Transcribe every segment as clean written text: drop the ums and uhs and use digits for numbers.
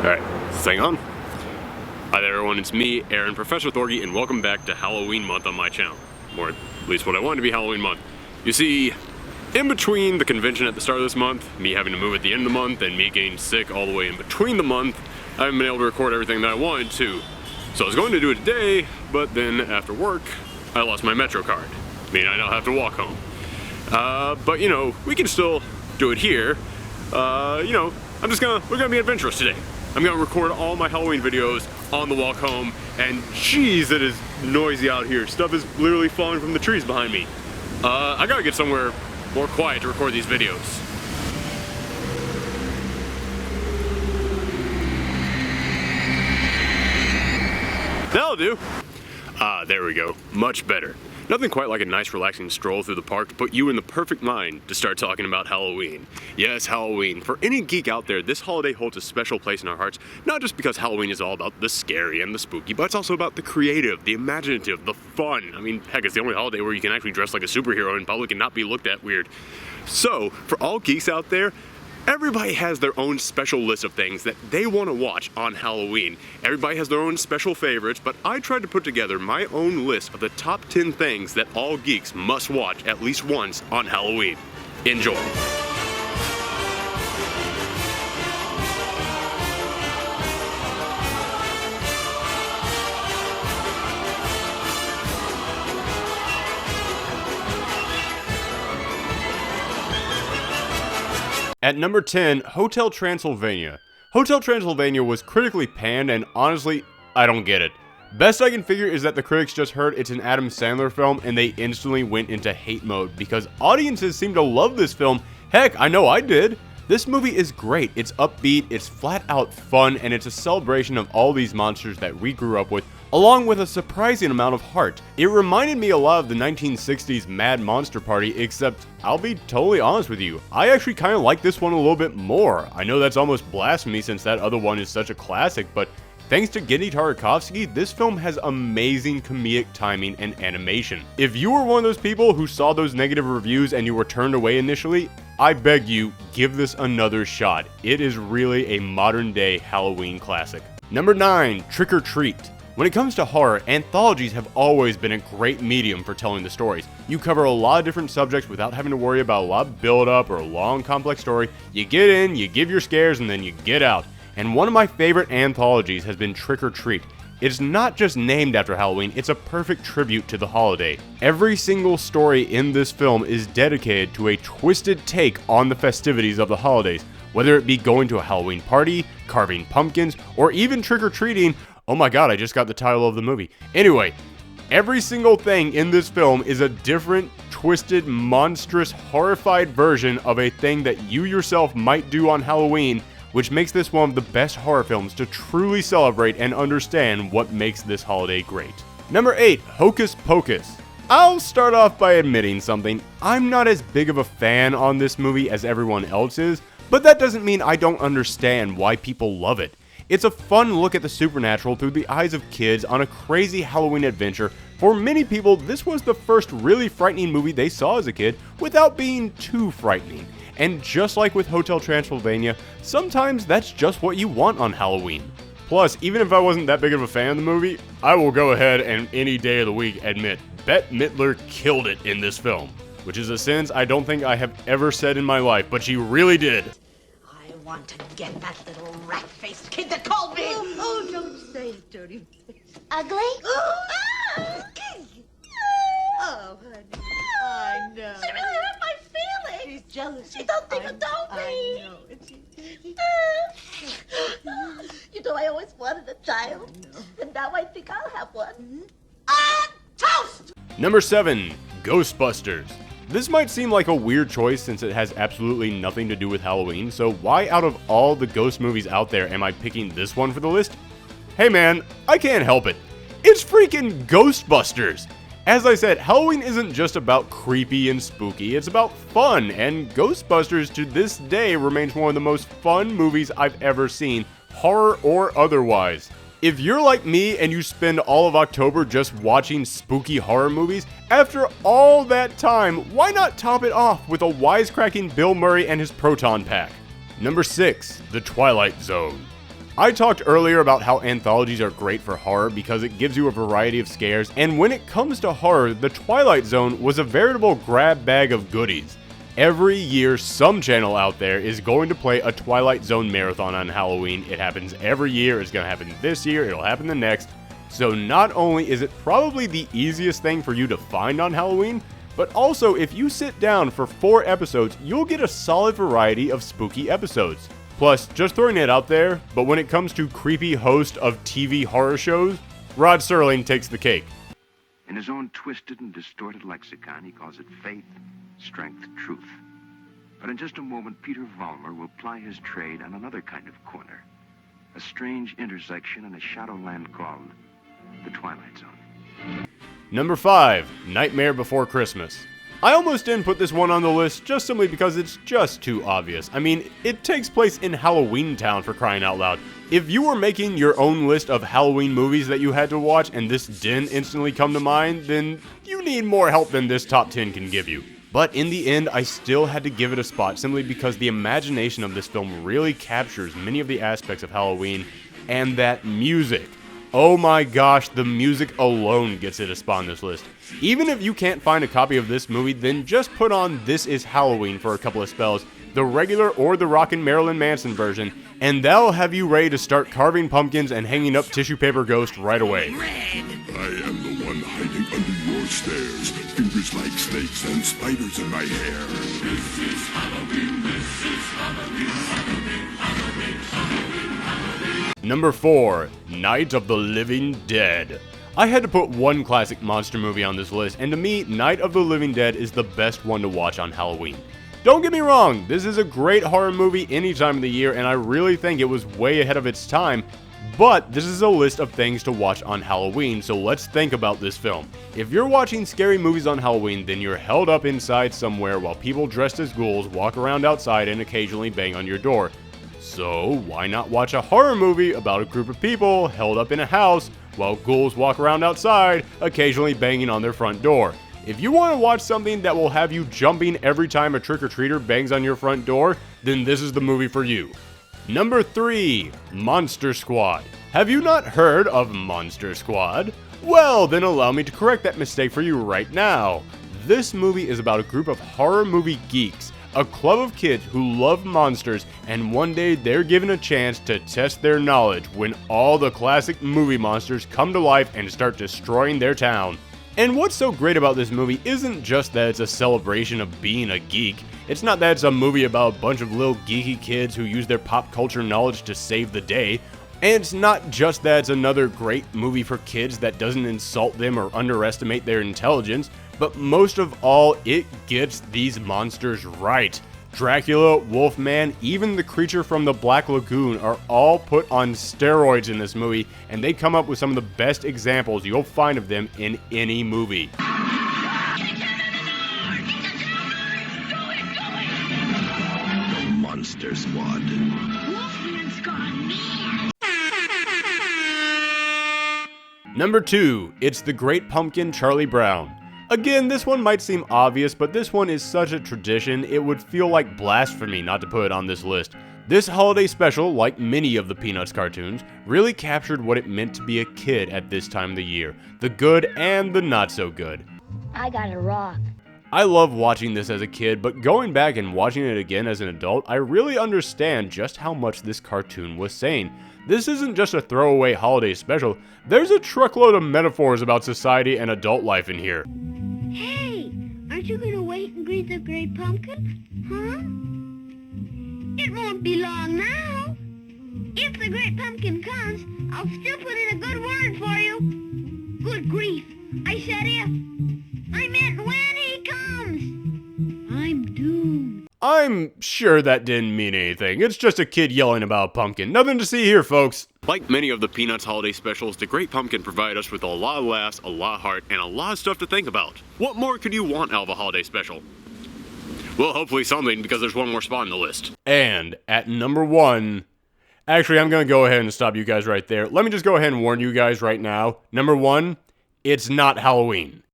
Alright, hang on. Hi there everyone, it's me, Aaron, Professor Thorgy, and welcome back to Halloween month on my channel. Or at least what I wanted to be Halloween month. You see, in between the convention at the start of this month, me having to move at the end of the month, and me getting sick all the way in between the month, I haven't been able to record everything that I wanted to. So I was going to do it today, but then after work, I lost my Metro card. Meaning I now have to walk home. But you know, we can still do it here. We're gonna be adventurous today. I'm gonna record all my Halloween videos on the walk home, and jeez, it is noisy out here. Stuff is literally falling from the trees behind me. I gotta get somewhere more quiet to record these videos. That'll do. There we go. Much better. Nothing quite like a nice relaxing stroll through the park to put you in the perfect mind to start talking about Halloween. Yes, Halloween. For any geek out there, this holiday holds a special place in our hearts, not just because Halloween is all about the scary and the spooky, but it's also about the creative, the imaginative, the fun. I mean, heck, it's the only holiday where you can actually dress like a superhero in public and not be looked at weird. So, for all geeks out there, everybody has their own special list of things that they want to watch on Halloween. Everybody has their own special favorites, but I tried to put together my own list of the top 10 things that all geeks must watch at least once on Halloween. Enjoy. At number 10, Hotel Transylvania. Hotel Transylvania was critically panned, and honestly, I don't get it. Best I can figure is that the critics just heard it's an Adam Sandler film and they instantly went into hate mode because audiences seem to love this film. Heck, I know I did. This movie is great. It's upbeat, it's flat out fun, and it's a celebration of all these monsters that we grew up with, along with a surprising amount of heart. It reminded me a lot of the 1960s Mad Monster Party, except I'll be totally honest with you, I actually kind of like this one a little bit more. I know that's almost blasphemy since that other one is such a classic, but thanks to Genndy Tartakovsky, this film has amazing comedic timing and animation. If you were one of those people who saw those negative reviews and you were turned away initially, I beg you, give this another shot. It is really a modern day Halloween classic. Number 9, Trick or Treat. When it comes to horror, anthologies have always been a great medium for telling the stories. You cover a lot of different subjects without having to worry about a lot of build-up or a long, complex story. You get in, you give your scares, and then you get out. And one of my favorite anthologies has been Trick or Treat. It's not just named after Halloween, it's a perfect tribute to the holiday. Every single story in this film is dedicated to a twisted take on the festivities of the holidays. Whether it be going to a Halloween party, carving pumpkins, or even trick-or-treating. Oh my god, I just got the title of the movie. Anyway, every single thing in this film is a different, twisted, monstrous, horrified version of a thing that you yourself might do on Halloween, which makes this one of the best horror films to truly celebrate and understand what makes this holiday great. Number 8, Hocus Pocus. I'll start off by admitting something. I'm not as big of a fan on this movie as everyone else is, but that doesn't mean I don't understand why people love it. It's a fun look at the supernatural through the eyes of kids on a crazy Halloween adventure. For many people, this was the first really frightening movie they saw as a kid without being too frightening. And just like with Hotel Transylvania, sometimes that's just what you want on Halloween. Plus, even if I wasn't that big of a fan of the movie, I will go ahead and any day of the week admit Bette Midler killed it in this film. Which is a sentence I don't think I have ever said in my life, but she really did. I want to get that little rat-faced kid that called me! Oh, don't say it, dirty. Ugly? Oh, honey, I know. She really hurt my feelings! She's jealous. She don't even know me! I know. You know, I always wanted a child. No. And now I think I'll have one. Toast! Number 7, Ghostbusters. This might seem like a weird choice since it has absolutely nothing to do with Halloween, so why out of all the ghost movies out there am I picking this one for the list? Hey man, I can't help it. It's freaking Ghostbusters! As I said, Halloween isn't just about creepy and spooky, it's about fun, and Ghostbusters to this day remains one of the most fun movies I've ever seen, horror or otherwise. If you're like me and you spend all of October just watching spooky horror movies, after all that time, why not top it off with a wisecracking Bill Murray and his proton pack? Number 6, The Twilight Zone. I talked earlier about how anthologies are great for horror because it gives you a variety of scares, and when it comes to horror, the Twilight Zone was a veritable grab bag of goodies. Every year, some channel out there is going to play a Twilight Zone marathon on Halloween. It happens every year, it's going to happen this year, it'll happen the next. So not only is it probably the easiest thing for you to find on Halloween, but also if you sit down for 4 episodes, you'll get a solid variety of spooky episodes. Plus, just throwing it out there, but when it comes to creepy host of TV horror shows, Rod Serling takes the cake. In his own twisted and distorted lexicon, he calls it faith, strength, truth. But in just a moment, Peter Vollmer will ply his trade on another kind of corner. A strange intersection in a shadowland called the Twilight Zone. Number 5, Nightmare Before Christmas. I almost didn't put this one on the list just simply because it's just too obvious. I mean, it takes place in Halloween Town, for crying out loud. If you were making your own list of Halloween movies that you had to watch and this didn't instantly come to mind, then you need more help than this top 10 can give you. But in the end, I still had to give it a spot simply because the imagination of this film really captures many of the aspects of Halloween, and that music. Oh my gosh, the music alone gets it a spot on this list. Even if you can't find a copy of this movie, then just put on This Is Halloween for a couple of spells, the regular or the rockin' Marilyn Manson version, and that'll have you ready to start carving pumpkins and hanging up tissue paper ghosts right away. I am the one hiding under your stairs, fingers like snakes and spiders in my hair. This is Halloween, this is Halloween, Halloween, Halloween, Halloween, Halloween. Number 4, Night of the Living Dead. I had to put one classic monster movie on this list, and to me, Night of the Living Dead is the best one to watch on Halloween. Don't get me wrong, this is a great horror movie any time of the year, and I really think it was way ahead of its time, but this is a list of things to watch on Halloween, so let's think about this film. If you're watching scary movies on Halloween, then you're held up inside somewhere while people dressed as ghouls walk around outside and occasionally bang on your door. So why not watch a horror movie about a group of people held up in a house while ghouls walk around outside, occasionally banging on their front door? If you want to watch something that will have you jumping every time a trick-or-treater bangs on your front door, then this is the movie for you. Number 3, Monster Squad. Have you not heard of Monster Squad? Well, then allow me to correct that mistake for you right now. This movie is about a group of horror movie geeks, a club of kids who love monsters, and one day they're given a chance to test their knowledge when all the classic movie monsters come to life and start destroying their town. And what's so great about this movie isn't just that it's a celebration of being a geek. It's not that it's a movie about a bunch of little geeky kids who use their pop culture knowledge to save the day. And it's not just that it's another great movie for kids that doesn't insult them or underestimate their intelligence, but most of all, it gets these monsters right. Dracula, Wolfman, even the creature from the Black Lagoon are all put on steroids in this movie, and they come up with some of the best examples you'll find of them in any movie. The Monster Squad. Wolfman's gone mad. Number 2, it's The Great Pumpkin, Charlie Brown. Again, this one might seem obvious, but this one is such a tradition, it would feel like blasphemy not to put it on this list. This holiday special, like many of the Peanuts cartoons, really captured what it meant to be a kid at this time of the year. The good and the not so good. I got a rock. I love watching this as a kid, but going back and watching it again as an adult, I really understand just how much this cartoon was saying. This isn't just a throwaway holiday special, there's a truckload of metaphors about society and adult life in here. Hey, aren't you going to wait and greet the great pumpkin? Huh? It won't be long now. If the great pumpkin comes, I'll still put in a good word for you. Good grief, I said if. I meant when he comes. I'm doomed. I'm sure that didn't mean anything. It's just a kid yelling about a pumpkin. Nothing to see here, folks. Like many of the Peanuts holiday specials, The Great Pumpkin provided us with a lot of laughs, a lot of heart, and a lot of stuff to think about. What more could you want out of a holiday special? Well, hopefully something, because there's one more spot on the list. And at number 1... Actually, I'm going to go ahead and stop you guys right there. Let me just go ahead and warn you guys right now. Number 1, it's not Halloween.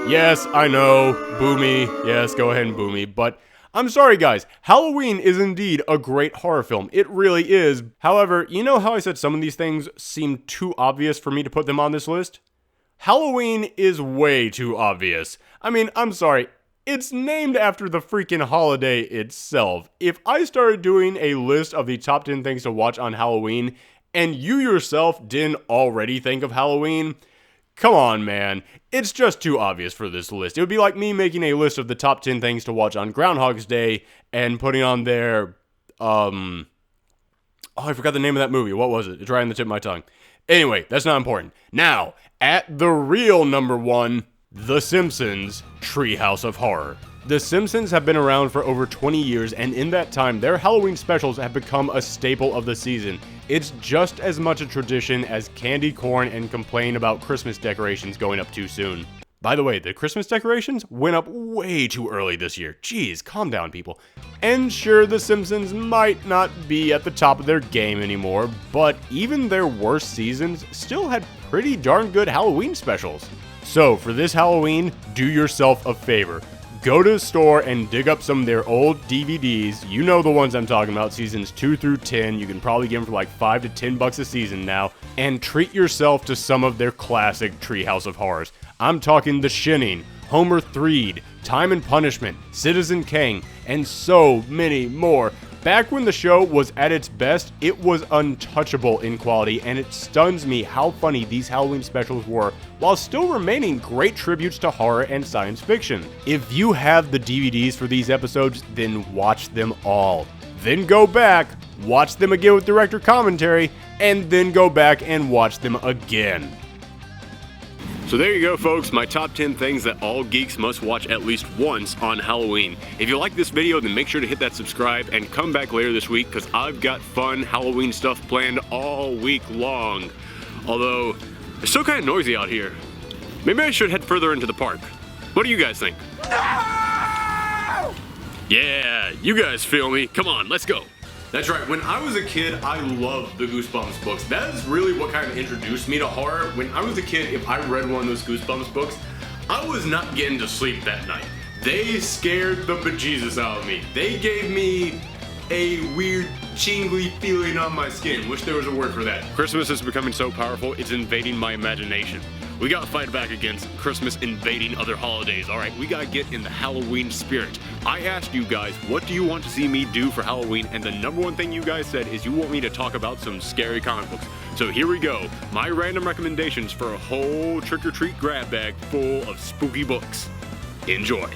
Yes, I know, boo me. Yes, go ahead and boo me. But I'm sorry guys, Halloween is indeed a great horror film. It really is. However, you know how I said some of these things seem too obvious for me to put them on this list? Halloween is way too obvious. I mean, I'm sorry. It's named after the freaking holiday itself. If I started doing a list of the top 10 things to watch on Halloween, and you yourself didn't already think of Halloween, come on, man. It's just too obvious for this list. It would be like me making a list of the top 10 things to watch on Groundhog's Day and putting on there, oh, I forgot the name of that movie. What was it? It's right on the tip of my tongue. Anyway, that's not important. Now, at the real number one, The Simpsons, Treehouse of Horror. The Simpsons have been around for over 20 years, and in that time, their Halloween specials have become a staple of the season. It's just as much a tradition as candy corn and complain about Christmas decorations going up too soon. By the way, the Christmas decorations went up way too early this year. Jeez, calm down, people. And sure, The Simpsons might not be at the top of their game anymore, but even their worst seasons still had pretty darn good Halloween specials. So, for this Halloween, do yourself a favor. Go to the store and dig up some of their old DVDs. You know the ones I'm talking about, seasons 2 through 10. You can probably get them for like $5 to $10 a season now. And treat yourself to some of their classic Treehouse of Horrors. I'm talking The Shining, Homer Threed, Time and Punishment, Citizen Kane, and so many more. Back when the show was at its best, it was untouchable in quality, and it stuns me how funny these Halloween specials were, while still remaining great tributes to horror and science fiction. If you have the DVDs for these episodes, then watch them all. Then go back, watch them again with director commentary, and then go back and watch them again. So there you go, folks, my top 10 things that all geeks must watch at least once on Halloween. If you like this video, then make sure to hit that subscribe and come back later this week, because I've got fun Halloween stuff planned all week long. Although, it's still kind of noisy out here. Maybe I should head further into the park. What do you guys think? No! Yeah, you guys feel me. Come on, let's go. That's right, when I was a kid, I loved the Goosebumps books. That is really what kind of introduced me to horror. When I was a kid, if I read one of those Goosebumps books, I was not getting to sleep that night. They scared the bejesus out of me. They gave me a weird tingly feeling on my skin. Wish there was a word for that. Christmas is becoming so powerful, it's invading my imagination. We gotta fight back against Christmas invading other holidays, alright? We gotta get in the Halloween spirit. I asked you guys, what do you want to see me do for Halloween? And the number one thing you guys said is you want me to talk about some scary comic books. So here we go, my random recommendations for a whole trick-or-treat grab bag full of spooky books. Enjoy.